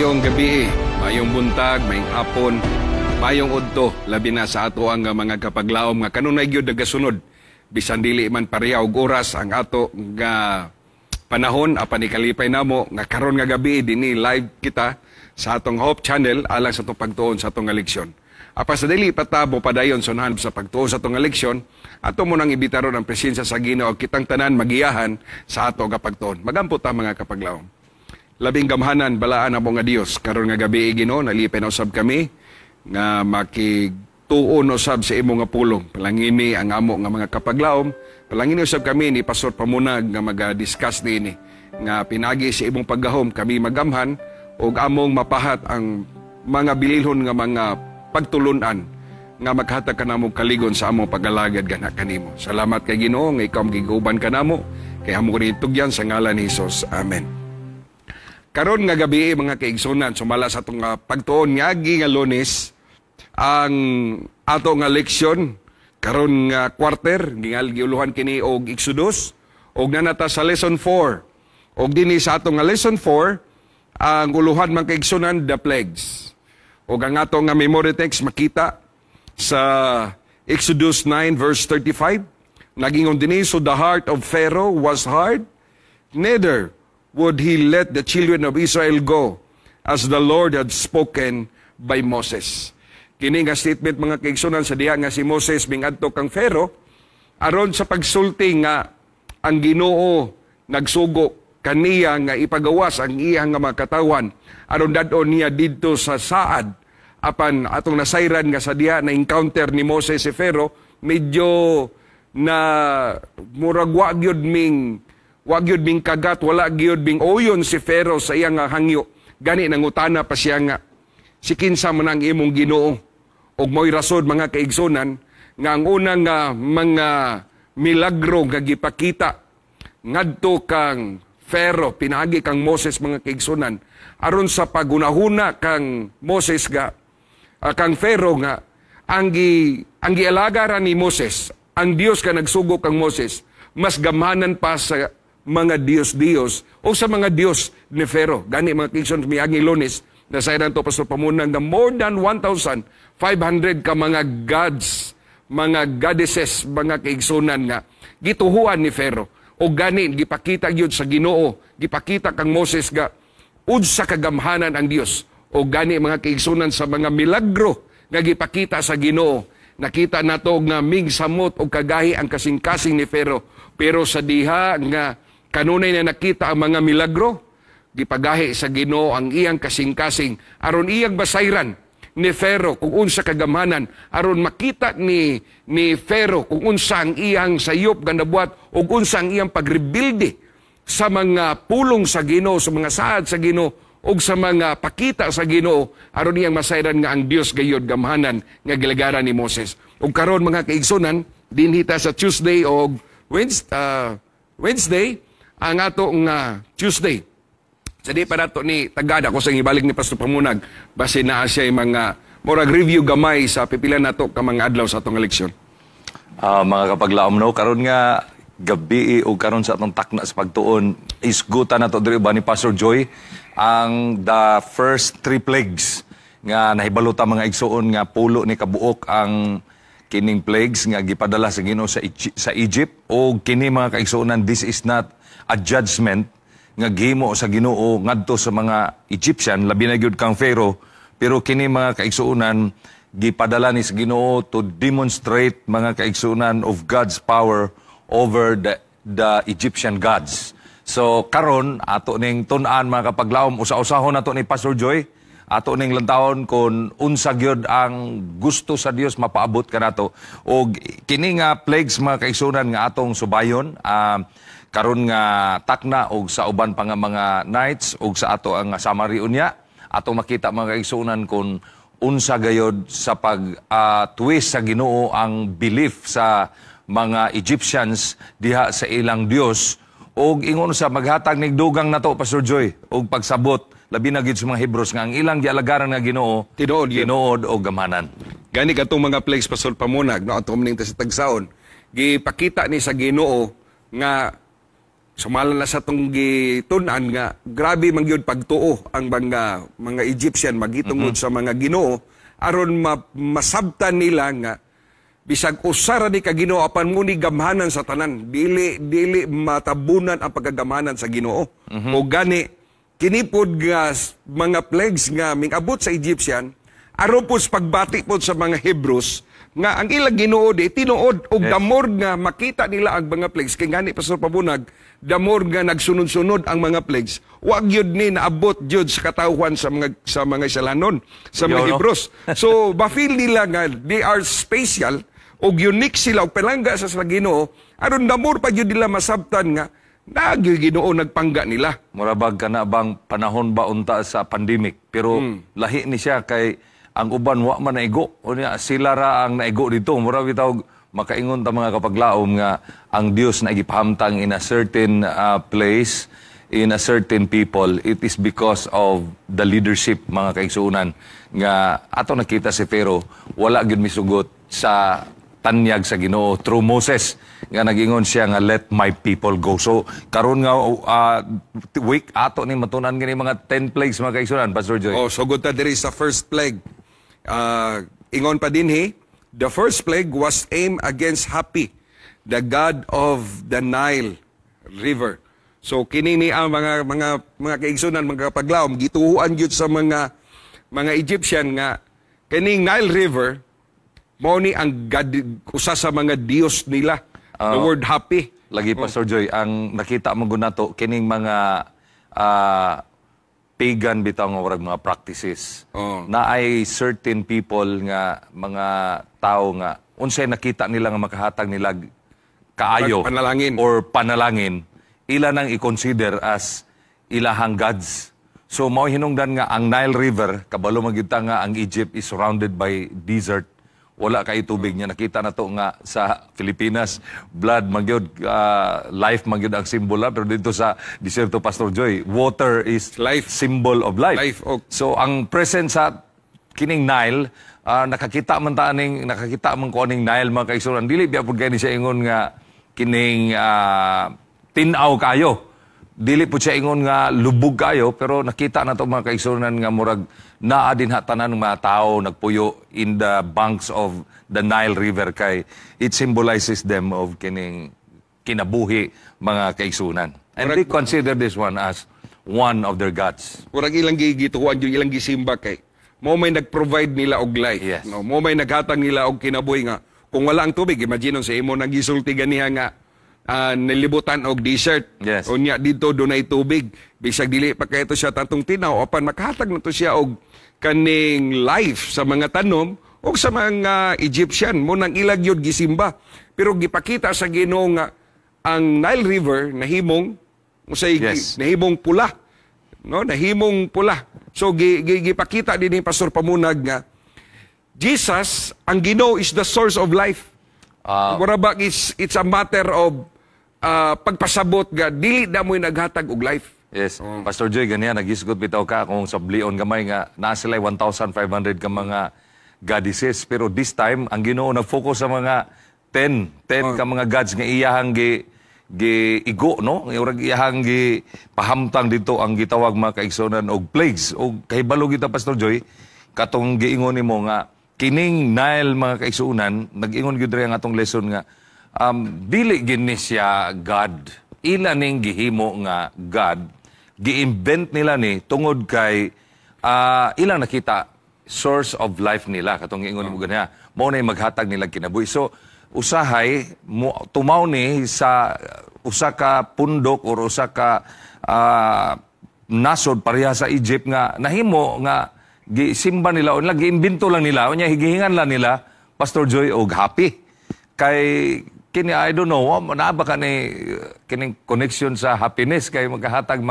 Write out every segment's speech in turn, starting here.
Mayong gabi, mayong buntag, mayong hapon, mayong udto, labi na sa ato ang mga kapaglaom nga kanunay gyud nagasunod. Bisan dili man pareha og oras ang ato nga panahon apan ikalipay namo nga karon nga gabi dinhi live kita sa atong Hope Channel alang sa atong pagtuon sa atong leksyon. Apa sa dili patabo padayon sunahan sa pagtuon sa atong leksyon, ato mo nang ibitaron ang presensya sa Ginoo kitang tanan magiyahan sa ato nga pagtuon. Magampot ta mga kapaglaom. Labing gamhanan balaan amo nga Dios karon nga gabi Ginoo nalipay na usab kami nga makigtuon usab sa imo nga pulong. Palangini ang amo nga mga kapaglaom, palangini usab kami ni Pastor Pamunag nga maga-discuss niini nga pinagi sa imong paggahom kami magamhan ug among mapahat ang mga bililhon nga mga pagtulunan nga maghatag kanamo kaligon sa among pag-alagad gana kanimo. Salamat kay Ginoo nga ikaw giguban kanamo kay amo ko tugyan sa ngalan ni Hesus. Amen. Karon nga gabi mga kaigsunan sumala sa atong pagtuon nga nga Lunes ang ato nga leksyon karon nga quarter giuluhan kini og Exodus og nanata sa lesson 4 og dinhi sa ato nga lesson 4 ang uluhan mga kaigsunan the plagues og ang ato nga memory text makita sa Exodus 9 verse 35 nagingon dinhi so the heart of Pharaoh was hard neither would he let the children of Israel go as the Lord had spoken by Moses. Kini nga statement mga kaigsunan sa diha nga si Moses mingadto kang Pharaoh aron sa pagsulti nga ang Ginoo nagsugo kaniya nga ipagawas ang iyang nga mga katawan aron dadon niya didto sa saad apan atong nasayran nga sa diha na encounter ni Moses si Pharaoh medyo na murag wa gyud ming kagat, wala gyud ming oyon si Pharaoh sa iyang hangyo. Gani nangutana pa siya nga, si kinsa man ang imong Ginoo. Og mo'y rason mga kaigsunan, nga ang unang mga milagro nga gipakita, ngadto kang Pharaoh, pinagi kang Moses mga kaigsunan, aron sa pagunahuna kang Moses nga, kang Pharaoh nga, ang gialagaran ni Moses, ang Dios ka nagsugo kang Moses, mas gamhanan pa sa mga Diyos o sa mga Diyos ni Pharaoh. Gani mga kigson miaging Lunes na sayran to Pastor Pamunang na more than 1,500 ka mga gods, mga goddesses, mga kaigsunan nga gituhuan ni Pharaoh. O gani gipakita gyud sa Ginoo, gipakita kang Moses nga udsa kagamhanan ang Dios. O gani mga kaigsunan sa mga milagro nga gipakita sa Ginoo. Nakita nato nga ming samot o kagahi ang kasing-kasing ni Pharaoh. Pero sa diha nga kanunay na nakita ang mga milagro, gipagahi sa Ginoo ang iyang kasing-kasing aron iyang basayran ni Pharaoh kung unsa kagamhanan aron makita ni Pharaoh kung unsa ang iyang sayop nga nabuhat ug unsa ang iyang pagrebuilde sa mga pulong sa Ginoo, sa mga saad sa Ginoo ug sa mga pakita sa Ginoo aron iyang masayran nga ang Dios gayud gamhanan nga gilagaran ni Moses. Ug karon mga kaigsunan dinhita sa Tuesday og Wednesday ang ato nga Tuesday. Sa di pa nato ni tagada ko sa ibalik ni Pastor Pamunag base naa siya mga murag review gamay sa pipila nato ka mga adlaw sa atong eleksyon. Mga kapaglaom no karon nga gabi o karon sa atong takna sa pagtuon isgutan nato diri ba ni Pastor Joy ang the first 3 plagues nga nahibaluta mga igsuon nga pulo ni kabuok ang kining plagues nga gipadala sa Ginoo sa Egypt o kini mga kaigsuonan this is not a judgment nga gihimo sa Ginoo ngadto sa mga Egyptian labi na gyud kang Pharaoh pero kini mga kaigsuonan gipadala ni sa Ginoo to demonstrate mga kaigsuonan of God's power over the Egyptian gods. So karon ato ning tun-an mga kapaglaom usa-usahon nato ni Pastor Joy ato ning lantawon kung unsa gyud ang gusto sa Dios mapaabot kanato og kini nga plagues mga kaigsuonan nga atong subayon karon nga takna og sa uban pa nga mga nights og sa ato ang summary unya ato makita mga kaigsuonan kung unsa gayod sa pag twist sa Ginoo ang belief sa mga Egyptians diha sa ilang Dios og ingon sa maghatag ning dugang nato Pastor Joy og pagsabot labi na gid sa mga Hebrews nga ang ilang gialagaran nga Ginoo tinuod og gamhanan. Gani katong mga plagues Pastor Pamunag no atong ning sa tagsaon gipakita ni sa Ginoo nga sumala na sa tong gitunan nga grabe man gyud pagtuo ang mga Egyptian magitungod sa mga Ginoo aron masabtan nila nga bisag usara ni ka Ginoo apan mo ni gamhanan sa tanan dili matabunan ang pagkagamhanan sa Ginoo. O gani kinipod nga mga plagues nga mingabot sa Egyptian aron po pagbati po sa mga Hebrews nga ang ilang Ginoo di tinuod og damor nga makita nila ang mga plagues kay gani Pastor Pabunag damor nga nagsunod-sunod ang mga plagues wag yun ni naabot jud sa katawhan sa mga Isalanon sa mga Hebrews. So ba-feel nila nga they are special og unique sila og palangga sa Ginoo aron damor pa jud nila masabtan nga Ginoo nagpangga nila. Murabag ka na bang panahon ba unta sa pandemic pero lahi ni siya kay ang uban wa man naigo o niya sila ra ang naigo dito mura bitaw makaingon ta mga kapaglaom nga ang Dios na igipahamtang in a certain place in a certain people it is because of the leadership mga kaigsuonan nga ato nakita si Pharaoh wala gyud misugot sa tanyag sa Ginoo through Moses nga nagingon siya nga let my people go. So karon nga week ato ni matunan gani mga 10 plagues mga kaigsuonan Pastor Joy. Oh so good ta diri sa first plague. Ingon pa din the first plague was aimed against Hapi, the god of the Nile River. So kini ni ang mga kaigsunan mga kapaglaom gituhuan gyud sa mga Egyptian nga kining Nile River mao ni ang god usa sa mga dios nila. The word Hapi. Lagi Pastor Joy ang nakita mo gunato kining mga pagan bitaw nga warag mga practices. Na ay certain people nga mga tao nga unsay nakita nila nga makahatag nila kaayo panalangin or panalangin ila nang i-consider as ilahang gods. So mao hinungdan nga ang Nile River kabalo magita nga ang Egypt is surrounded by desert. Wala kay tubig niya nakita na to nga sa Pilipinas blood magyud life magyud ang simbola pero dito sa disyerto Pastor Joy water is life symbol of life. So ang presence sa kining Nile nakakita man ko aning Nile mga kaigsuonan dili biya pud kay siya ingon nga kining tinaw kayo dili po siya ingon nga lubog kayo pero nakita na to mga kaigsuonan nga murag naa din hatanan ng mga tao nagpuyo in the banks of the Nile River kay it symbolizes them of kining kinabuhi mga kaigsuonan. And they consider this one as one of their gods. Murag ilang gituhuan yung ilang gisimba kay mo may nag-provide nila og life. Yes. No, mo may naghatag nila og kinabuhi nga kung wala ang tubig imagine sa imo nang gisulti ganiha nga nilibutan og desert. Yes. Unya dito dunay tubig. Bisag dili pa kay ito siya tatong tinaw apan makahatag na to siya og kaning life sa mga tanom o sa mga Egyptian mo nang ilag yun gisimba. Pero gipakita sa Ginoo nga ang Nile River nahimong nahimong pula. No, nahimong pula. So gipakita din ni Pastor Pamunag nga Jesus, ang Ginoo is the source of life. Murabag it's a matter of pagpasabot nga dili na mo'y naghatag og life. Yes. Pastor Joy, ganyan, nagisgot bitaw ka kung sa Blion gamay nga na sila 1,500 ka mga goddesses. Pero this time, ang Ginoo nag-focus sa mga 10 ka mga gods nga iyahang igo, no? Iyahang pahamtang dito ang gitawag mga kaigsuonan og plagues. O kahibalo kita, Pastor Joy, katong giingon nimo nga, kining Nile mga kaigsuonan, nag-ingon gyud ang atong lesson nga, dili gini siya God. Ila ning gihimo nga God. Gi-invent nila ni tungod kay ilang nakita source of life nila katong ingon mo ganya mao na maghatag nila kinabuhi. So usahay tumaw ni sa usa ka pundok or usa ka nasod pareha sa Egypt nga nahimo nga gisimba nila o gi-imbento lang nila unya higihingan lang nila Pastor Joy og happy kay kini I don't know naa ba kani kining connection sa happiness kay magkahatag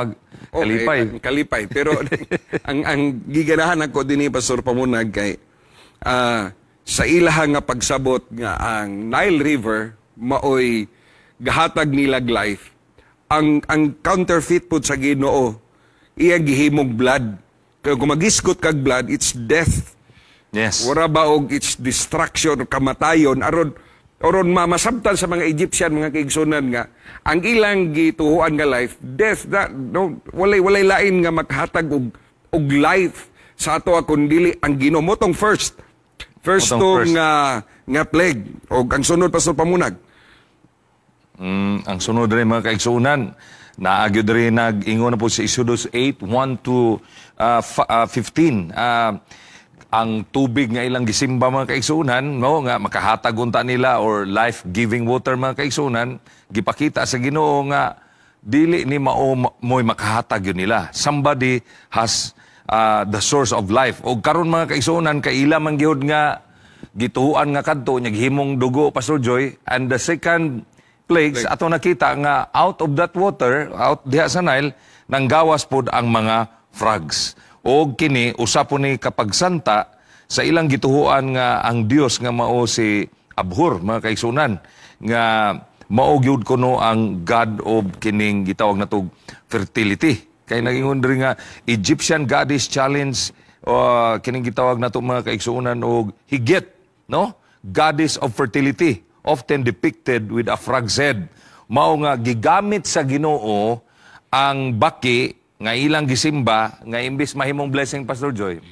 kalipay. Kalipay. Pero ang giganahan ako din ni Pastor Pamunag kay sa ilaha nga pagsabot nga ang Nile River maoy gahatag nilag life. Ang counterfeit po sa Ginoo iya gihimong blood. Kaya kung magisgot kag blood, it's death. Yes. Wara ba og it's destruction, kamatayon aron oron mamasabtan sa mga Egyptian, mga kaigsunan nga, ang ilang gituhuan nga life, death, no, walay lain nga makhatag og life sa ato kundi ang Ginoo. Motong first tong nga plague, o ang sunod, Pastor Pamunag. Ang sunod rin mga kaigsunan, naagyo rin nag-ingon na po sa Exodus 8:1-15. Ang tubig nga ilang gisimba mga kaigsunan, no, nga makahatag unta nila or life-giving water mga kaigsunan, gipakita sa Ginoo nga dili ni mo'y makahatag yun nila. Somebody has the source of life. O karon mga kaigsunan, kaila man gyud nga gituhuan nga kadto nya gihimong dugo, Pastor Joy, and the second plagues ato nakita nga out of that water, out diha sa Nile, nanggawas pod ang mga frogs. O kini usa po ni kapagsanta sa ilang gituhuan nga ang Dios nga mao si Abhor mga kaigsunan, nga mao gyud kuno ang God of kining gitawag natog fertility. Kay nagingon diri nga Egyptian goddess challenge kining gitawag nato mga kaigsunan og Higet, no? Goddess of fertility, often depicted with a frog's head. Mao nga gigamit sa Ginoo ang baki nga ilang gisimba nga imbis mahimong blessing, Pastor Joy,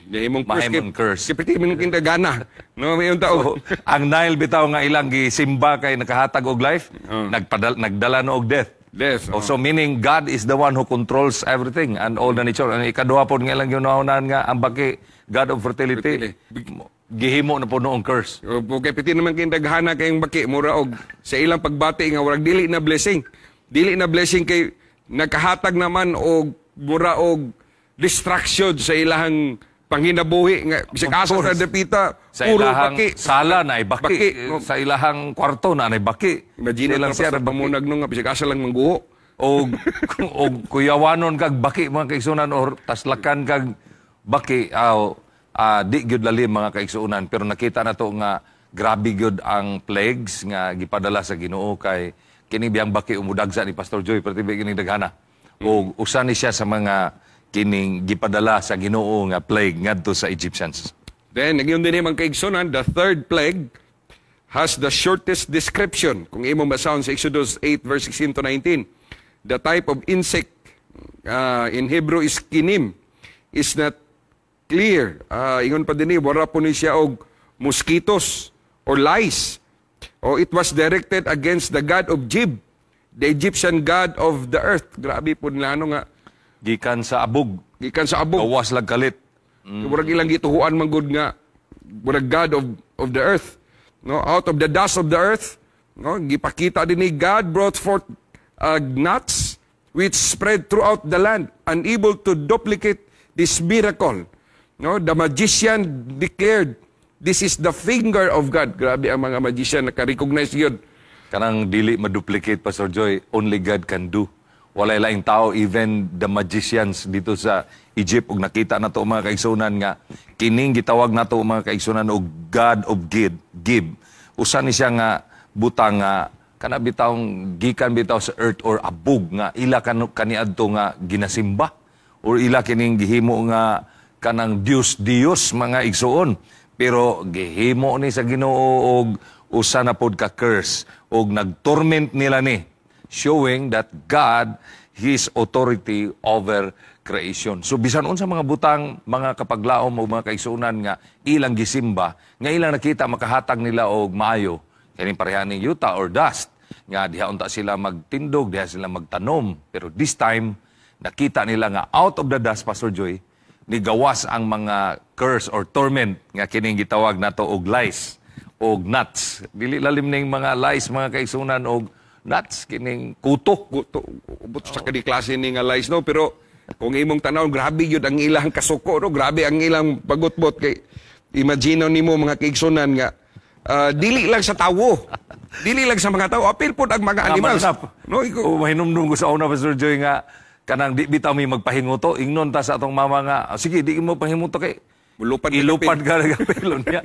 mahimong curse. Kipiti minong kindagana. No, may tao. So, ang Nile bitaw nga ilang gisimba kay nakahatag og life, nagdala no og death. So meaning God is the one who controls everything and all the nature. Ang ikaduha pod nga ilang ginaunahan nga ang baki, God of fertility, gihimo na po noong curse. Okay, piti naman kindaghana kayong baki, mura og sa ilang pagbati nga warag dili na blessing. Dili na blessing kay nakahatag naman og mura og distraction sa ilahang panghinabuhi nga bisag asa sa dapita sa puro ilahang baki. Sala na ay baki. Sa ilahang kwarto na ay baki. Imagine lang siya pamunag nung nga bisag asa lang mangguho og kuyawanon kag baki mga kaigsunan or taslakan kag baki di gyud lalim mga kaigsunan, pero nakita na to nga grabe gyud ang plagues nga gipadala sa Ginoo kay kini biyang baki umudagsa ni Pastor Joy pertibi kining daghana. O usa ni siya sa mga kining gipadala sa Ginoo nga plague ngadto sa Egyptians. Then nagyon din mga kaigsunan, the third plague has the shortest description. Kung imo basahon sa Exodus 8:16-19, the type of insect in Hebrew is kinim, is not clear. Ingon pa din wala po ni siya og mosquitoes or lice. O it was directed against the god of Jib, the Egyptian god of the earth. Grabe po nila nga. Gikan sa abog. Gawas lag kalit. Murag ilang gituhuan man gud nga murag god of the earth. No, out of the dust of the earth, no, gipakita din ni God brought forth gnats which spread throughout the land, unable to duplicate this miracle. No, the magician declared, this is the finger of God. Grabe ang mga magician naka-recognize yun. Kanang dili maduplicate, Pastor Joy, only God can do. Walay laing tao, even the magicians dito sa Egypt, ug nakita na to mga kaigsunan nga, kining gitawag na to mga kaigsunan og God of give. Usa ni siya nga butang nga, kana bitawng gikan bitaw sa earth or abog nga, ila kaniadto nga ginasimba, or ila kining gihimo nga kanang Diyos mga igsuon. Pero gihimo ni sa Ginoo og usa na pod ka curse og nagtorment nila ni, showing that God His authority over creation. So bisan unsa mga butang, mga kapaglaom o mga kaigsunan nga ilang gisimba, nga ilang nakita makahatag nila og maayo kaning pareha ning yuta or dust nga diha unta sila magtindog, diha sila magtanom. Pero this time nakita nila nga out of the dust, Pastor Joy, nigawas ang mga curse or torment nga kining gitawag nato og lice og nuts. Dili lalim ning mga lice mga kaigsunan og nuts kining kuto sa kani klase ni nga lice, no, pero kung imong tanaw grabe gyud ang ilang kasuko, no, grabe ang ilang pagutbot kay imagine nimo mga kaigsunan nga dili lang sa tawo. Dili lang sa mga tawo, apil pod ang mga animals. No, mahinumdum ko sa una, Pastor Joy, nga kanang di bitaw mi magpahinguto, ingnon ta sa atong mama nga, sige, di mo pahinguto kay ilupad ka nagapilon niya.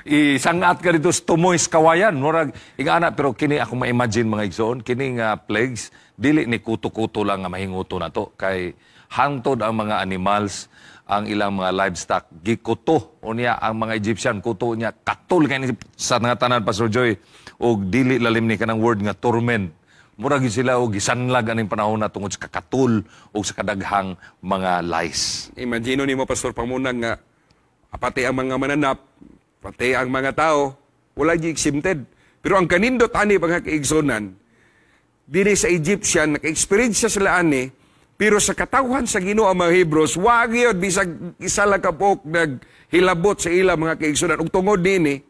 Isangat ka dito sa tumoy sa kawayan. Murag, ingana, pero kini ako ma-imagine mga igsoon, kini nga plagues, dili ni kuto-kuto lang nga mahinguto na to. Kay hangtod ang mga animals, ang ilang mga livestock. Gikuto unya ang mga Egyptian, kuto niya katul kay sa nga tanan Pastor Joy og dili lalim ni kanang word nga torment. Mura gyud sila og gisanlag aning panahon na tungod sa kakatul o sa kadaghang mga lies. Imagino nimo Pastor Pamunang nga pati ang mga mananap, pati ang mga tao wala gi exempted. Pero ang kanindot ani mga kaigsonan dinhi sa Egyptian naka-experience sila ani. Pero sa katawhan sa Ginoo ang mga Hebrews, wag yun, bisag isa lang kapok naghilabot sa ila mga kaigsunan. Ug tungod nini,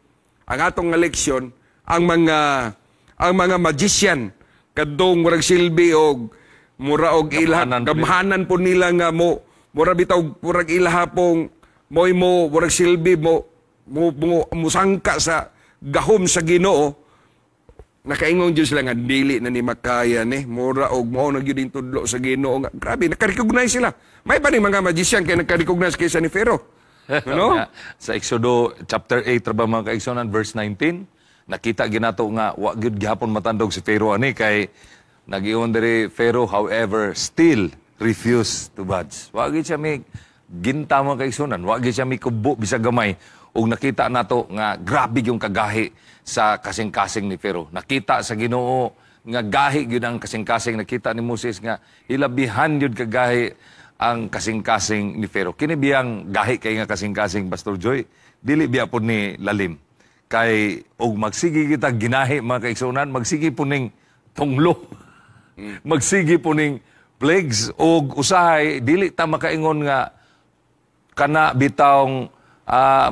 ang atong nga leksyon, ang mga magician, kadong murag silbi og mura og ila, gamhanan po nila nga mura bitaw, murag ilahapong, mo, murag silbi, musangka sa gahom sa Ginoo, nakaingon Diyos sila nga, dili na ni makaya ni, mura og mo na yun tudlo sa Ginoo nga. Grabe, nakarecognize sila. May pa ni mga magician kaya nakarecognize kaysa ni Pharaoh. Ano? Sa Exodo chapter 8, traba mga kaigsonan, verse 19, nakita ginato nga, wag gyud gihapon matandog si Pharaoh ani, kay nag-iyon diri Pharaoh, however, still refused to budge. Wag gyud siya may ginta mga kaigsonan, wag gyud siya may kubo, bisag gamay, ug nakita nato nga grabe yung kagahi sa kasing-kasing ni Pharaoh. Nakita sa Ginoo nga gahi gyud ang kasing-kasing, nakita ni Moses nga hilabihan gyud kagahi ang kasing-kasing ni Pharaoh. Kini biyang gahi kay nga kasing-kasing Pastor Joy, dili biya pod ni lalim. Kay og magsigi kita ginahi mga kaigsunan, magsigi po ning tunglo. Magsigi po ning plagues og usahay dili ta makaingon nga kana bitawng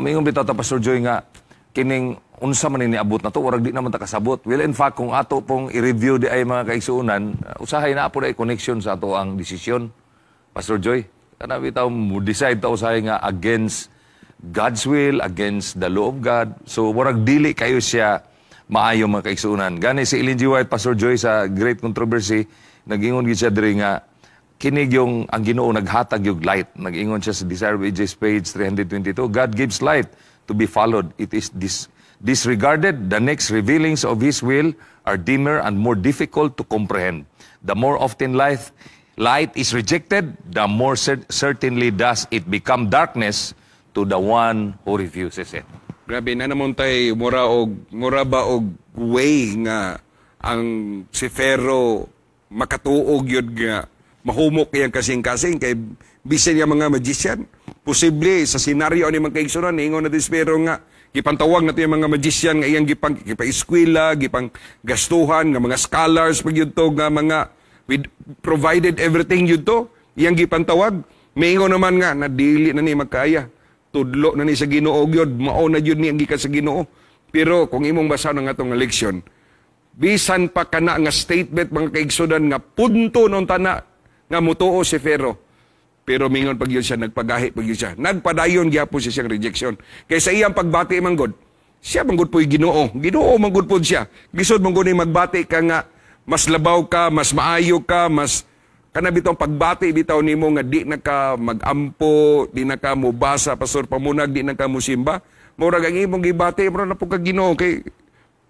mingon bitaw ta Pastor Joy nga kining unsa man ni abot na to, warag di naman ta kasabot. Well, in fact, kung ato pong i-review di ay mga kaigsuunan, usahay na po na connection sa ato ang desisyon. Pastor Joy, kana bitaw mo decide ta usahay nga against God's will, against the law of God. So, warag dili kayo siya maayo mga kaigsuunan. Gani si Ellen G. White, Pastor Joy, sa Great Controversy, nag-ingon siya diri nga kinig yung ang Ginoo naghatag yung light. Nag-ingon siya sa Desire of Ages page 322. God gives light to be followed. It is disregarded. The next revealings of His will are dimmer and more difficult to comprehend. The more often light is rejected, the more certainly does it become darkness to the one who refuses it. Grabe na namon tay mura ba og way nga ang si Pharaoh makatuog yun nga mahumok yang kasing-kasing kay bisan yung mga magician. Posible sa senaryo ni mga kaigsunan, ingon na Pharaoh nga gipantawag nato yung mga magician nga iyang gipa-eskwela, gipang gastuhan nga mga scholars pag yun to, nga mga provided everything yun to, iyang gipantawag. Maingon naman nga na dili na ni magkaya. Tudlo na ni sa Ginoo gyud, mao na yun ni ang gikan sa Ginoo. Pero kung imong basa ng atong leksyon, bisan pa kana nga statement mga kaigsunan nga punto nung tana nga mutuo si Pharaoh. Pero mingon pag yun siya, nagpagahi pag yun siya. Nagpadayon gyapon siya siyang rejection. Kaysa iyang pagbati manggod, siya manggod po'y Ginoo. Ginoo manggod po siya. Gisod manggod ni magbati ka nga, mas labaw ka, mas maayo ka, mas kana bitong pagbati bitaw nimo nga di na ka magampo, di na ka mubasa, Pastor Pamunag, di na ka musimba. Murag ang imong gibati, murag na po ka Ginoo kay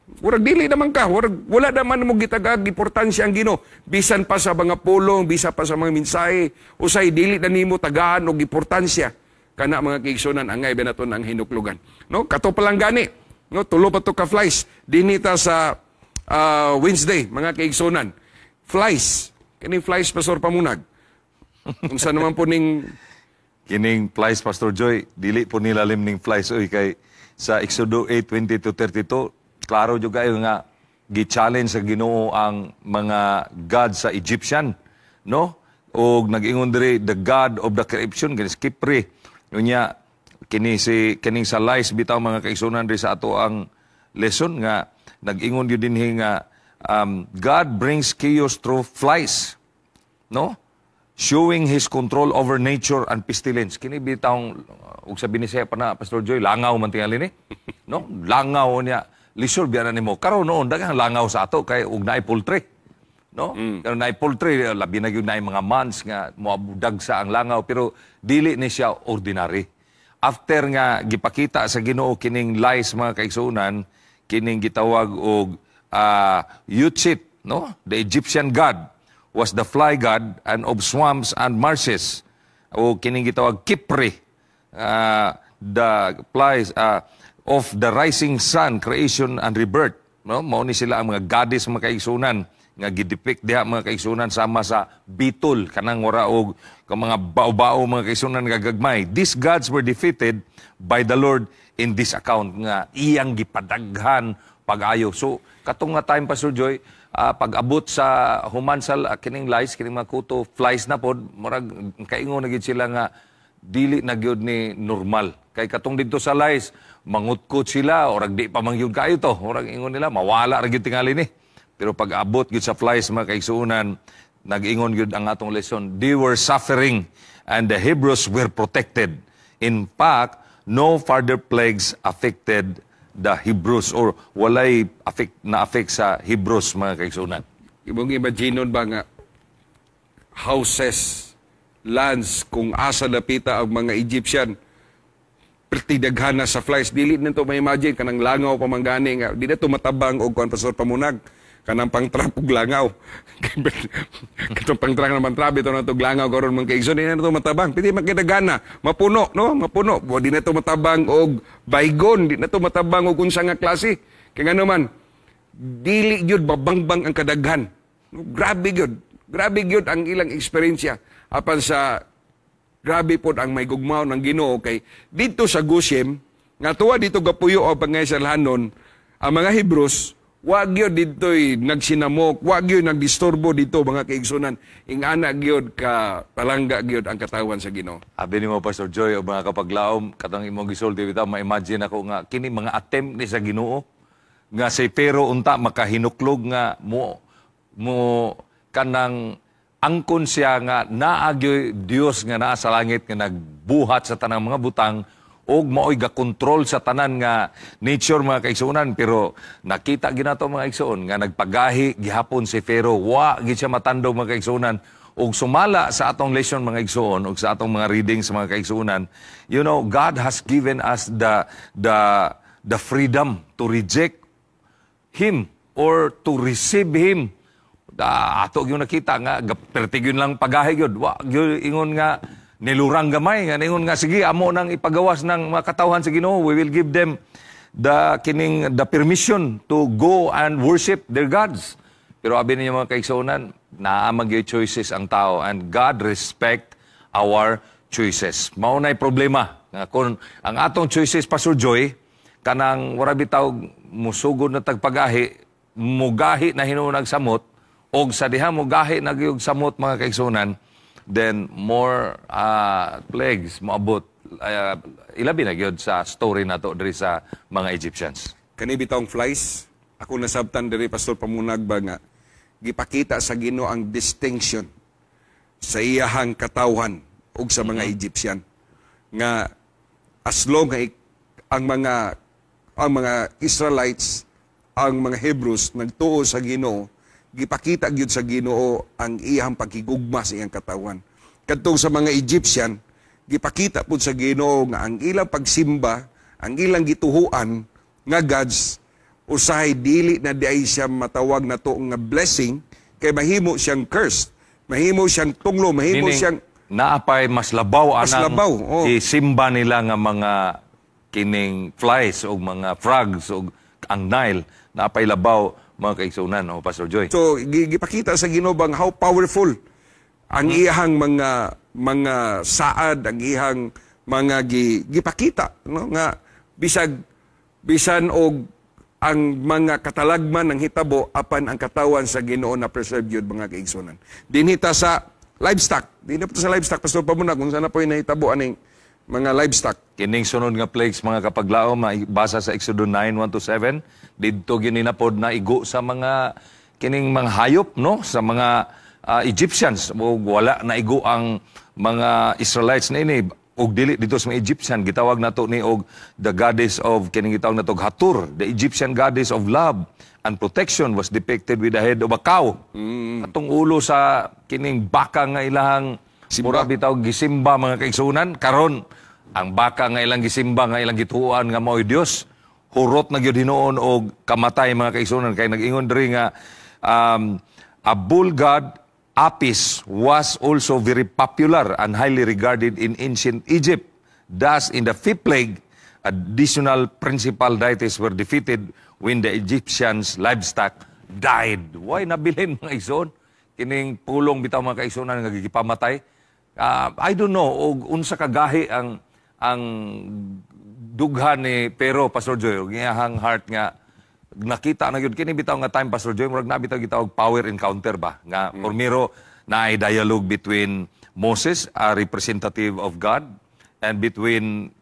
Warag dili naman ka, wala naman mo gitagag importansya ang Ginoo. Bisan pa sa mga pulong, bisan pa sa mga mensahe, usay dili na nimo tagaan og importansya kana mga kaigsunan angay benaton ang hinuklugan. No, kato pa lang gani. No, tulo pa to ka flies dinita sa Wednesday mga kaigsunan. Flies. Kining flies Pastor Pamunag. Unsa naman po ning kining flies Pastor Joy, dili po nilalim ning flies oy kay sa Exodo 8:20-32 klaro juga yung nga gi-challenge sa Ginoo ang mga god sa Egyptian, no? O nag-ingon diri the god of the creation, kini Kipri. Unya kining sa lies bitaw mga kaigsunan diri sa ato ang lesson nga nag-ingon gyud dinhi nga God brings chaos through flies, no? Showing His control over nature and pestilence. Kini bitaw ug sa Binisaya pa na Pastor Joy, langaw man tingali ni, no? Langaw niya. Lisod biya na nimo. Karon noon daghang langaw sa ato kay ug naay poultry. No? Karon naay poultry labi na gyud naay mga months nga moabudag sa ang langaw pero dili ni siya ordinary. After nga gipakita sa Ginoo kining lies mga kaigsuonan, kining gitawag og Yuchit, no? The Egyptian god was the fly god and of swamps and marshes. o kining gitawag Kipre, the flies of the rising sun, creation and rebirth. No? Mao ni sila ang mga goddess mga kaigsunan nga gidepict diha mga kaigsunan sama sa bitol kanang wara og mga bao-bao mga kaigsunan nga gagmay. These gods were defeated by the Lord in this account nga iyang gipadaghan pag-ayo. So katong nga time Pastor Joy, pag-abot sa human sa kining lice, kining mga kuto flies na pod, murag kaingon na gid sila nga dili na gyud ni normal. Kay katong dito sa lice, mangutkot sila orag di pa mangyud kayo to. Orag ingon nila mawala ra gyud tingali ni. Pero pag-abot gyud sa flies mga kaigsuonan, nag-ingon gyud ang atong lesson, they were suffering and the Hebrews were protected. In fact, no further plagues affected the Hebrews or walay na-affect sa Hebrews mga kaigsuonan. Ibong imagine ba nga houses, lands, kung asa napita ang mga Egyptian, pertidaghan na sa flies. Dili na ito ma-imagine, kanang langaw pamanggani nga. Di na ito matabang o kuhan Pastor Pamunag. Kanang pang-trap og langaw. Katong pang-trap naman trap, ito na ito langaw karon mga kaigsoon. Di na ito matabang. Pwede makidagana. Mapuno, no? Mapuno. Di na ito matabang og baygon. Di na ito matabang og unsa nga klase. Kaya nga naman, dili yun babangbang ang kadaghan. Grabe yun. Grabe yun ang ilang eksperyensya. Apan sa grabe po ang may gugmaw ng Ginoo kay dito sa Goshen, nga tuwa dito gapuyo o pangaysalhanon, ang mga Hebrews, wag yun dito'y nagsinamok, wag yun nagdisturbo dito mga kaigsunan. Ingana gyud ka palangga gyud ang katawan sa Ginoo. Abi ni mo Pastor Joy o mga kapaglaom, katong imong gisulti bitaw, ma-imagine ako nga kini mga attempt ni sa Ginoo nga si Pero unta makahinuklog nga mo kanang angkon siya nga naagyo Dios nga naa sa langit nga nagbuhat sa tanang mga butang og maoy ga-control sa tanan nga nature mga kaigsuonan. Pero nakita ginato mga kaigsuon nga nagpagahi gihapon si Pharaoh, wa gid siya matandog mga kaigsuonan. Og sumala sa atong lesson mga kaigsuon og sa atong mga readings mga kaigsuonan, you know, God has given us the freedom to reject Him or to receive Him. Ato yung nakita nga pertigyon lang pagahi gyud, wa gyud ingon nga nilurang gamay nga ingon nga sige amo nang ipagawas ng mga katawhan sa Ginoo, we will give them the permission to go and worship their gods. Pero abi niya mga kaigsuonan, naa magyud choices ang tao and God respect our choices. Mao nay problema nga kung ang atong choices Pastor Joy kanang wara bitaw musugod na tagpagahi, mugahi na hinunag samot og sa diha mugahi na gyud samot mga kaigsuonan, then more plagues moabot. Ilabi na gyud sa story nato diri sa mga Egyptians. Kani bitawng flies, ako nasabtan diri Pastor Pamunag ba nga gipakita sa Ginoo ang distinction sa iyahang katawhan ug sa mga Egyptian nga as long nga ang mga Israelites, ang mga Hebrews nagtuo sa Ginoo, gipakita gyud sa Ginoo ang iyang pagkigugma sa iyang katawan. Kadtong sa mga Egyptian, gipakita pud sa Ginoo nga ang ilang pagsimba, ang ilang gituhuan nga gods, usahay dili na diay siya matawag na to nga blessing, kay mahimo siyang cursed, mahimo siyang tunglo, mahimo Meaning, siyang naapay mas labaw oh. Isimba nila nga mga kining flies o mga frogs o ang Nile, naapay labaw mga kaigsuonan o Pastor Joy. So gipakita sa Ginoo bang how powerful ang iyang mga saad, ang iyang mga gipakita, no, nga bisan og ang mga katalagman ng hitabo apan ang katawan sa Ginoo na preserve yun mga kaigsuonan. Dinhita sa livestock. Dinhita sa livestock Pastor Pamunag kung sana po nahitabo aning mga livestock. Kining sunod nga plagues mga kapaglaom basa sa Exodus 9:1-7, didto gininapod na igo sa mga kining mga hayop no sa mga Egyptians. Wala na igo ang mga Israelites na ini og dili dito sa mga Egyptian, gitawag nato ni og the goddess of kining gitawag nato Hathor, the Egyptian goddess of love and protection was depicted with the head of a cow. Atong ulo sa kining baka nga ilahang mura bitaw gisimba mga kaigsuonan. Karon ang baka nga ilang gisimba nga ilang gituan nga mao'y Dios, hurot na gyud hinuon og kamatay mga kaigsuonan. Kay nag-ingon diri nga a bull god Apis was also very popular and highly regarded in ancient Egypt. Thus, in the fifth plague, additional principal deities were defeated when the Egyptians' livestock died. Why nabilin mga igsoon? Kining pulong bitaw mga kaigsoonan nga gipamatay. I don't know, og unsa kagahi ang dughan ni Pero, Pastor Joy, og iyahang heart nga nakita na yun, kini bitaw nga time, Pastor Joy, murag na bitaw gitawag power encounter ba? Nga, formiro na ay dialogue between Moses, a representative of God, and between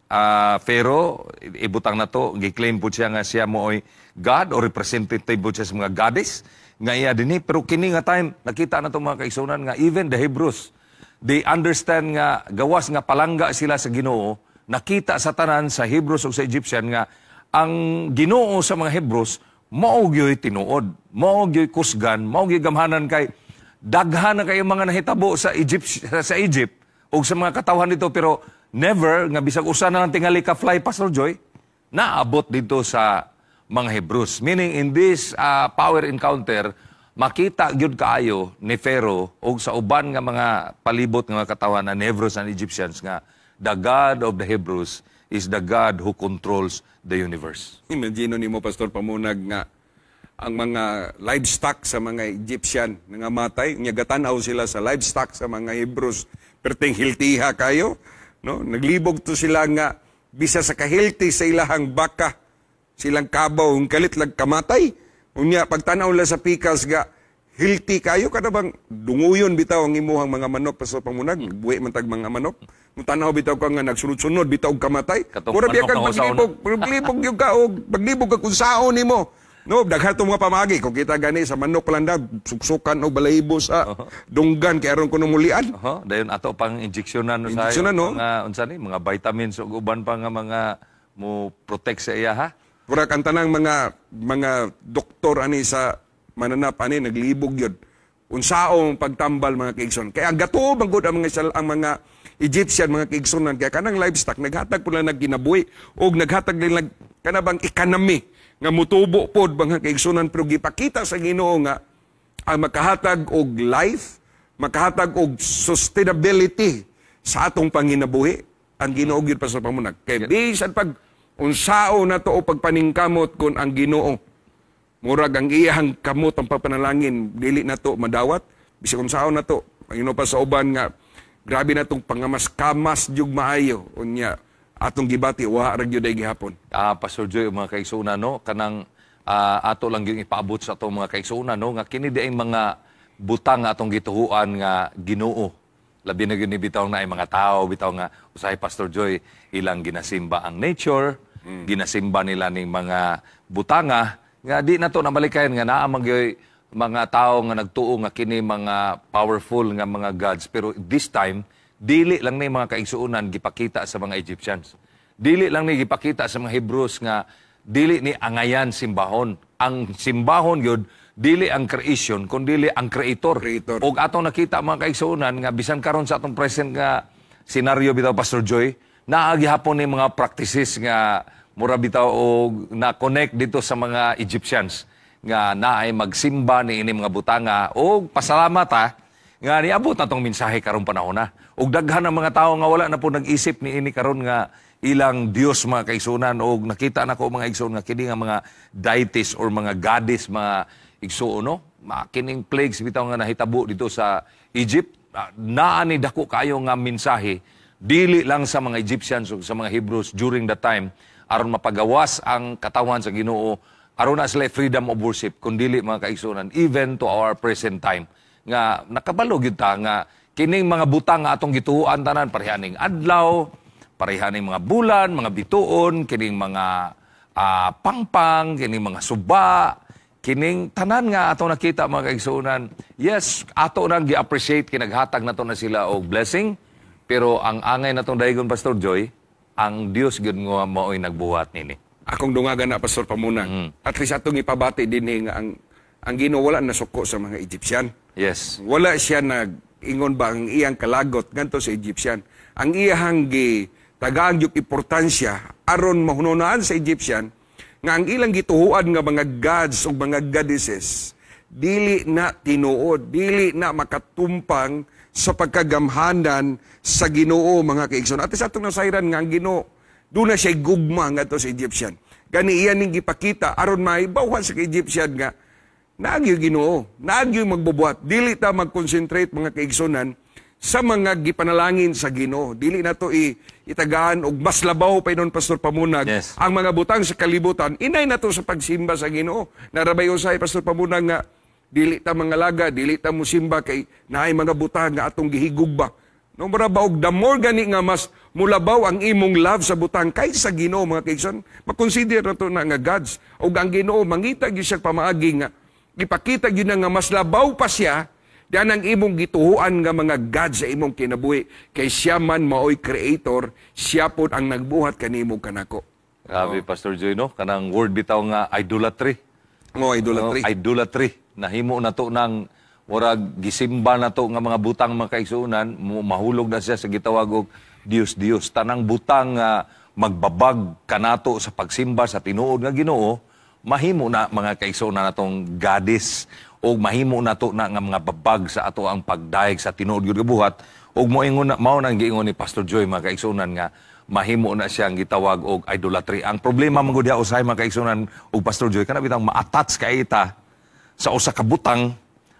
Pharaoh, ibutang na to, giklaim po siya nga siya mo ay God o representative po siya sa mga goddess, nga iya din pero kini nga time, nakita na to mga kaigsunan nga even the Hebrews, they understand nga gawas nga palangga sila sa Ginoo, nakita sa tanan sa Hebrews o sa Egyptian nga ang Ginoo sa mga Hebrews, mao gyoy tinuod, mao gyoy kusgan, mao gyoy gamhanan kay daghan na kayo mga nahitabo sa Egypt o sa mga katawhan dito, pero never nga bisag usa na lang tingali ka fly, Pastor Joy, naabot dito sa mga Hebrews. Meaning in this power encounter, makita gyud kaayo ni Pharaoh o sa uban nga mga palibot nga mga katawhan na Hebrews and Egyptians nga the God of the Hebrews is the God who controls the universe. Imagine ni mo, Pastor Pamunag, nga ang mga livestock sa mga Egyptian nga matay, nyagatan-aw sila sa livestock sa mga Hebrews, perting hiltiha kayo, no? Naglibog to sila nga, bisa sa kahilti sa ilahang baka, silang kabaw, ang kalit lag kamatay. Unya, pagtanaw lang sa pikas nga, hilti kayo, kada bang dunguyon bitaw ang imuhang mga manok, Pastor Pamunag, buwi man tag mga manok. Kung tanaw bitaw ka nga nagsunod-sunod, bitaw kamatay. Pura biya kang paglibog yung ka, o paglibog ka kung saon ni mo. No, daghan itong mga pamagi. Kung kita gani sa manok palanda, suksukan o balahibo sa dunggan, kaya aron ko numulian. Dayon ato pang injeksyonan no sa no? mga vitamins o uban pa nga mga mo protect sa iya ha. Pura ang tanang mga doktor ani sa mananap ani naglibog yun. Unsaong pagtambal mga kaigsoon. Kaya gato bang good ang mga Egyptian, mga kaigsunan, kaya kanang livestock, naghatag po lang nagkinabuhi, o naghatag lang kanabang economy, nga mutubo po, mga kaigsunan, pero gipakita sa Ginoo nga, ang makahatag og life, makahatag og sustainability sa atong panginabuhi, ang Ginoo gyud pa sa pamunag. Kaya bisan pag unsao na to o pagpaningkamot kun ang Ginoo, murag ang iyang kamot ang papanalangin, dili na to madawat, bisan unsao na to, ang Ginoo pa sa uban nga, grabe na itong pangamas-kamas jug maayo. Unya, atong gibati, wa ra gyud ay gihapon. Pastor Joy, mga kaigsunan, no? Kanang ato lang yung ipaabot sa atong mga kaigsunan, no? Nga kini di ay mga butang atong gituhuan nga Ginoo. Labi na gyud bitaw na ay mga tao, bitaw nga usahay Pastor Joy, ilang ginasimba ang nature, ginasimba nila ning mga butanga, nga di na to namalikayan nga naa magyoy mga tao nga nagtuo nga kini mga powerful nga mga gods, pero this time dili lang ni mga kaigsuonan gipakita sa mga Egyptians, dili lang ni gipakita sa mga Hebrews nga dili ni angayan simbahon. Ang simbahon yun dili ang creation kundi ang creator. Og atong nakita mga kaigsuonan nga bisan karon sa atong present nga senaryo bitaw, Pastor Joy, naagihapon ni mga practices nga mura bitaw og na connect dito sa mga Egyptians nga naay magsimba ni ini mga butanga o pasalamat nga niabot na tong mensahe karong panahon na. Og daghan ang mga tawo nga wala na po nag-isip ni ini karon nga ilang Dios mga kaigsuonan, og nakita na ko mga igsoon nga kini nga mga deities or mga goddess mga igsoon, no? Kining plagues bitaw nga nahitabo dito sa Egypt, naa ni dako kayo nga mensahe dili lang sa mga Egyptians o sa mga Hebrews during that time aron mapagawas ang katawan sa Ginoo, aron na sila freedom of worship, kundili mga kaigsuonan, even to our present time. Nga, nakabalo gyud ta nga, kining mga butang nga atong gituhuan tanan, parehaning adlaw, parehaning mga bulan, mga bituon, kining mga pangpang, kining mga suba, kining tanan nga atong nakita mga kaigsuonan. Yes, ato nang gi-appreciate, kinaghatag na to na sila og blessing, pero ang angay na tong daygon, Pastor Joy, ang Dios gyud nga mao'y nagbuhat nini. Akong dungagan na, Pastor Pamunang. At least atong ipabati din nga ang Ginoo wala nasuko sa mga Egyptian. Yes. Wala siya nag-ingon ba ang iyang kalagot nganto sa Egyptian. Ang iyang tagaan yung importansya aron mahununaan sa Egyptian nga ang ilang gituhuan nga mga gods o mga goddesses dili na tinuod, dili na makatumpang sa pagkagamhanan sa Ginoo mga kaigsoon. At sa atong nasayran nga ang Ginoo, doon na siya gugma nga to sa Egyptian. Gani iyan ning gipakita aron maibawan sa Egyptian nga naagyo Ginoo, naagyo magbubuhat, dili ta mag-concentrate mga kaigsonan sa mga gipanalangin sa Ginoo. Dili na to itagaan og mas labaw pa inon Pastor Pamunag. Yes. Ang mga butang sa kalibutan, inay na to sa pagsimba sa Ginoo. Narabay usay Pastor Pamunag nga dili ta mga laga, dili ta musimba kay naay mga butang nga atong gihigugba. No marabaw og the more gani nga mas mulabaw ang imong love sa butang kaysa sa Ginoo mga kaigsoon. Makonsider na to na nga gods. Og ang Ginoo mangita gyud siya pamaagi nga ipakita gyud na nga mas labaw pa siya diyan ang imong gituhuan nga mga God sa imong kinabuhi. Kay siya man maoy creator, siya po ang nagbuhat kanimo kanako. Grabe, Pastor Joy, no? Kanang word bitaw nga idolatry. Idolatry. Idolatry. Nahimo na to ng murag gisimba na to nga mga butang mga kaigsuonan, mahulog na siya sa gitawag og Dios. Tanang butang nga magbabag kanato sa pagsimba sa tinuod nga Ginoo, mahimo na mga kaigsuonan natong goddess o mahimo na to na nga mga babag sa ato ang pagdaig sa tinuod gyud nga buhat. Og moingon na mao nang giingon ni Pastor Joy mga kaigsuonan nga mahimo na siyang gitawag og idolatry. Ang problema man gud usay mga kaigsuonan og Pastor Joy kana bitang ma-attach kay ita sa usa ka butang,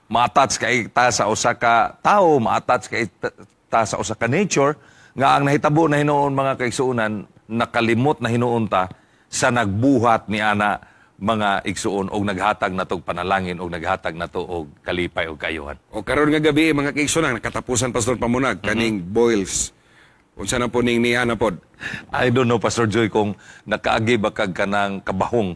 ma-attach kay ita sa usa ka tawo, ma-attach kay ita sa usa ka nature nga ang nahitabo na hinuon mga kaigsuonan nakalimot na hinuon ta sa nagbuhat ni ana mga igsuon og naghatag natog panalangin og naghatag nato og kalipay og kayuhan. O karon nga gabi mga kaigsuonan nakatapusan Pastor Pamunag kaning boils. Unsa na po ning niya na pod? I don't know Pastor Joy kung nakaagi ba kag kanang kabahong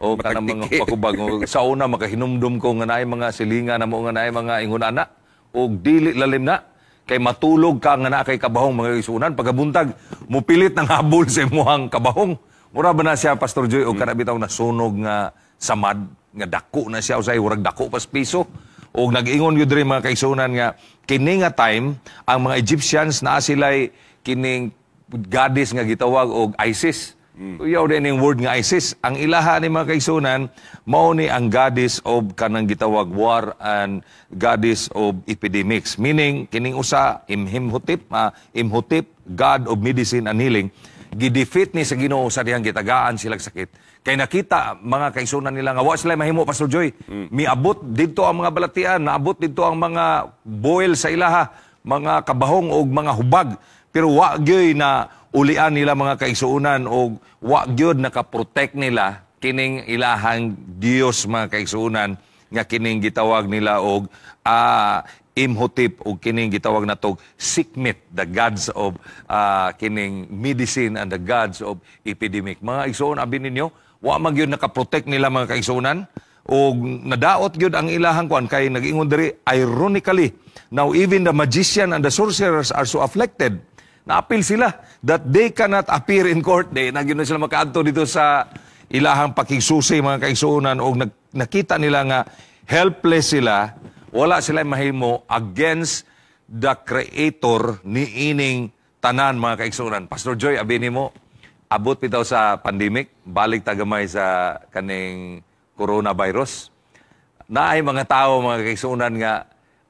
o kanang mga pakubag. Sa una makahinumdum ko nga naay mga silinga na mo nga naay mga ingon-ana og dili lalim na kay matulog ka nga naa kay kabahong mga igsuonan pagabuntag mupilit nang habol sa imuhang kabahong. Mura ba na siya, Pastor Joy, o kanabitaw na sunog nga samad, nga dako na siya, o sa'yo, urag dako pas piso. O nag-ingon yun rin mga kaigsuonan nga, kini nga time, ang mga Egyptians na sila'y kining goddess nga gitawag og ISIS. Uyaw din yung word nga ISIS. Ang ilaha ni mga kaigsuonan, mao ni ang goddess of kanang gitawag war and goddess of epidemics. Meaning, kining usa, Imhotep, God of medicine and healing, gidefeat ni sa Ginoo sa dihang gitagaan silang sakit. Kay nakita mga kaigsuonan nila nga wa sila mahimo Pastor Joy. Miabot didto ang mga balatian, naabot didto ang mga boil sa ilaha, mga kabahong og mga hubag. Pero wa gyud na ulian nila mga kaigsuonan og wa gyud naka-protect nila kining ilahang Dios mga kaigsuonan nga kining gitawag nila og Imhotep o kining gitawag na tog Sekhmet, the gods of kining medicine and the gods of epidemic. Mga igsoon, abin ninyo, wa man gyud nakaprotect nila mga kaigsuonan o nadaot gyud ang ilahang kwan kay nag-ingon diri ironically. Now even the magician and the sorcerers are so afflicted. Naapil sila that they cannot appear in court. Nagyon na sila makaadto dito sa ilahang pakigsusi mga kaigsuonan o nakita nila nga helpless sila. Wala sila mahimo against the creator ni ining tanan mga kaigsuonan. Pastor Joy, abini mo, abot bitaw sa pandemic, balik tagamay sa kaning coronavirus. Naay mga tao mga kaigsuonan nga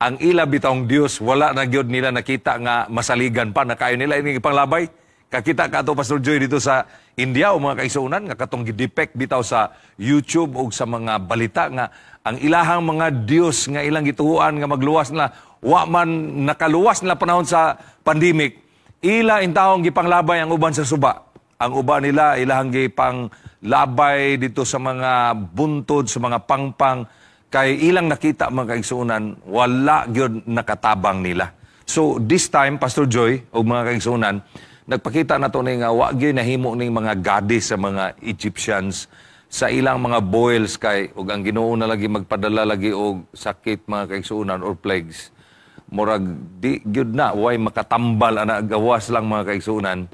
ang ila bitawng Dios wala na gyud nila nakita nga masaligan pa na kayo nila ini panglabay. Kakita ka to Pastor Joy dito sa India o mga kaigsuonan nga katong gidepect bitaw sa YouTube o sa mga balita nga ang ilahang mga Dios nga ilang gituhuan nga magluwas nila wa man nakaluwas nila panahon sa pandemic ila intawong gipanglabay ang uban sa suba. Ang uban nila ilahang gipanglabay dito sa mga buntod sa mga pangpang kay ilang nakita mga kaigsuonan wala gyud nakatabang nila. So this time Pastor Joy o mga kaigsuonan nagpakita na to nga wa gyud nahimo ning mga goddess sa mga Egyptians sa ilang mga boils kay ug ang Ginoo na lagi magpadala lagi og sakit mga kaigsuonan or plagues. Murag di gyud na way makatambal ana gawas lang mga kaigsuonan.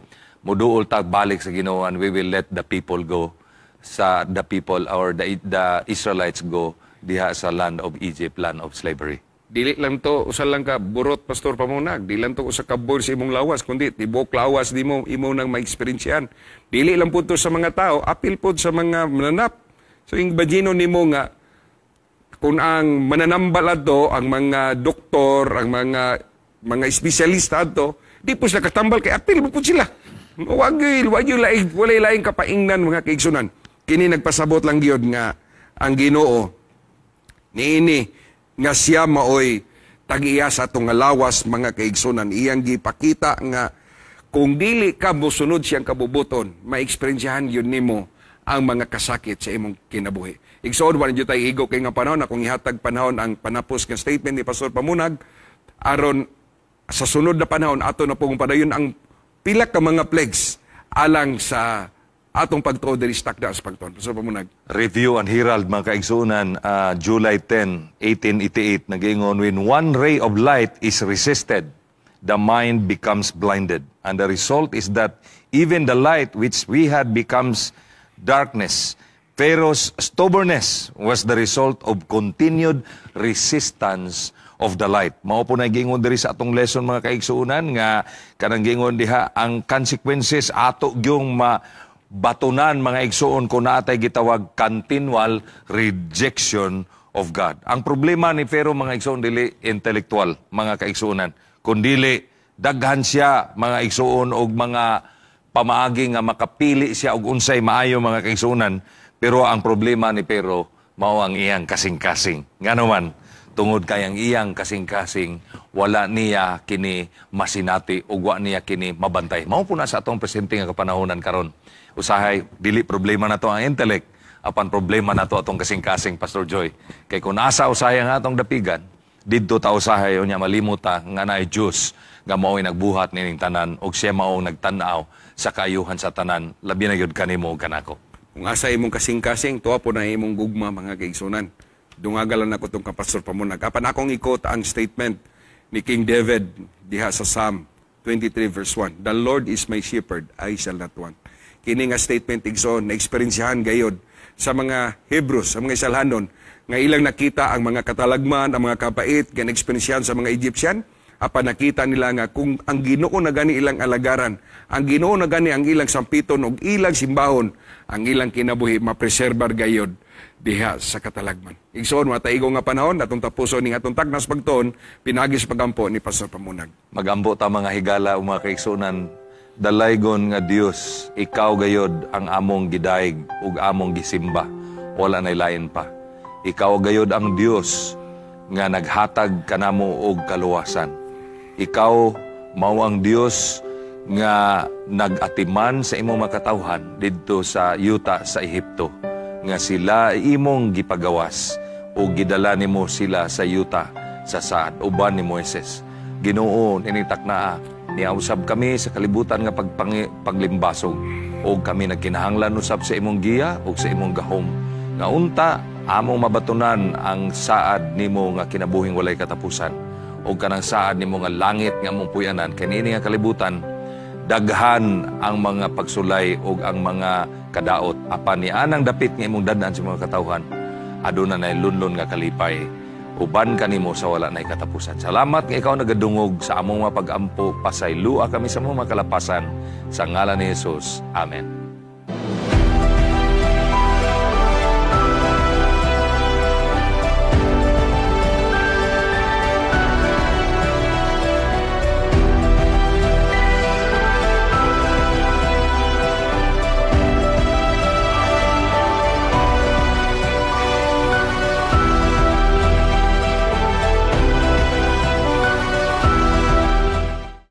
Moduol ta balik sa Ginoo and we will let the people go sa the people or the Israelites go diha sa land of Egypt, land of slavery. Dili lang to usa lang ka burot Pastor Pamunag, dili lang to usa ka boil sa imong lawas kundi tibok lawas di mo imo nang ma-experiencean. Dili lang pud to sa mga tao, apil pud sa mga mananap. So imagine nimo nga kung ang mananambal ato, ang mga doktor, ang mga espesyalista ato, di po sila katambal kay apil mo po sila. Walay laing kapaingnan mga kaigsunan. Kini nagpasabot lang gyud nga ang Ginoo niini nga siya maoy tag-iya sa atong nga lawas mga kaigsunan. Iyang gipakita nga kung dili ka mosunod siyang kabubuton, ma-experiencehan yun nimo ang mga kasakit sa imong kinabuhi. Igsoon, wala nyo tayo igo kay nga panahon, akong ihatag panahon ang panapos ng statement ni Pastor Pamunag, aron sa sunod na panahon, ato na pong padayon ang pila ka mga plagues alang sa atong pagtuod diri sa takda sa pagtuon. Pastor Pamunag. Review and Herald, mga kaigsunan, July 10, 1888, nag-ingon, when one ray of light is resisted, the mind becomes blinded. And the result is that even the light which we had becomes darkness. Pharaoh's stubbornness was the result of continued resistance of the light. Mao po na gingon diri sa atong lesson mga kaigsuunan nga kanang gingon diha ang consequences ato gyung mabatunan mga igsuon kung naatay gitawag continual rejection of God. Ang problema ni Pharaoh mga igsuon dili intellectual mga kaigsuunan, kundili daghan siya mga igsuon og mga pamaagi nga makapili siya og unsay maayo mga kaigsuunan, pero ang problema ni Pharaoh mao ang iyang kasing-kasing. Nganuman tungod kayang iyang kasing-kasing, wala niya kini masinati o wa niya kini mabantay. Mao po na sa atong presente nga kapanahonan karon. Usahay, dili problema na to ang intellect, apan problema na to atong kasing-kasing, Pastor Joy. Kay kung nasa usahay nga atong dapigan, didto ta usahay unya malimuta nga naay Dios nga mao'y nagbuhat nining tanan og siya maong nagtan-aw sa kaayuhan sa tanan, labi na gyud kanimo ug kanako. Kung asa imong kasing-kasing, tuwa po na imong gugma mga kaigsunan. Dungagalan ako itong kapastor Pamunag. Apan akong ikot ang statement ni King David diha sa Psalm 23 verse 1. The Lord is my shepherd, I shall not want. Kini nga statement igsoon na eksperyensyahan gayod sa mga Hebrews, sa mga Isalhanon, nga ilang nakita ang mga katalagman, ang mga kapait, nga eksperyensyahan sa mga Egyptian, apan nakita nila nga kung ang Ginoo na gani ilang alagaran, ang Ginoo na gani ang ilang sampiton ug ilang simbahon, ang ilang kinabuhi mapreserbar gayod diha sa katalagman. Igsoon mataigo nga panahon atong tapuson ning atong tagnas pagtuon pinagis pagampo ni Pastor Pamunag. Magambo ta mga higala o mga kaigsunan, dalaygon nga Dios, ikaw gayod ang among gidaig ug among gisimba, wala nay lain pa. Ikaw gayod ang Dios nga naghatag kanamo og kaluwasan. Ikaw mao ang Dios nga nag-atiman sa imong makatawhan didto sa yuta sa Ehipto, nga sila imong gipagawas o gidala nimo sila sa yuta sa saad uban ni Moises. Ginoo initak naa niausab kami sa kalibutan nga paglimbasog o kami nagkinahanglan usab sa imong giya o sa imong gahom nga unta among mabatunan ang saad nimo nga kinabuhing walay katapusan o kanang saad nimo nga langit nga among puy-anan kanini nga kalibutan. Daghan ang mga pagsulay o ang mga kadaot apan ni anang dapit nga imong dadan sa mga katawhan aduna nay lunlon nga kalipay uban kanimo sa wala nay katapusan. Salamat nga ikaw nagadungog sa among mga pag-ampo, pasaylua kami sa among mga kalapasan sa ngalan ni Jesus. Amen.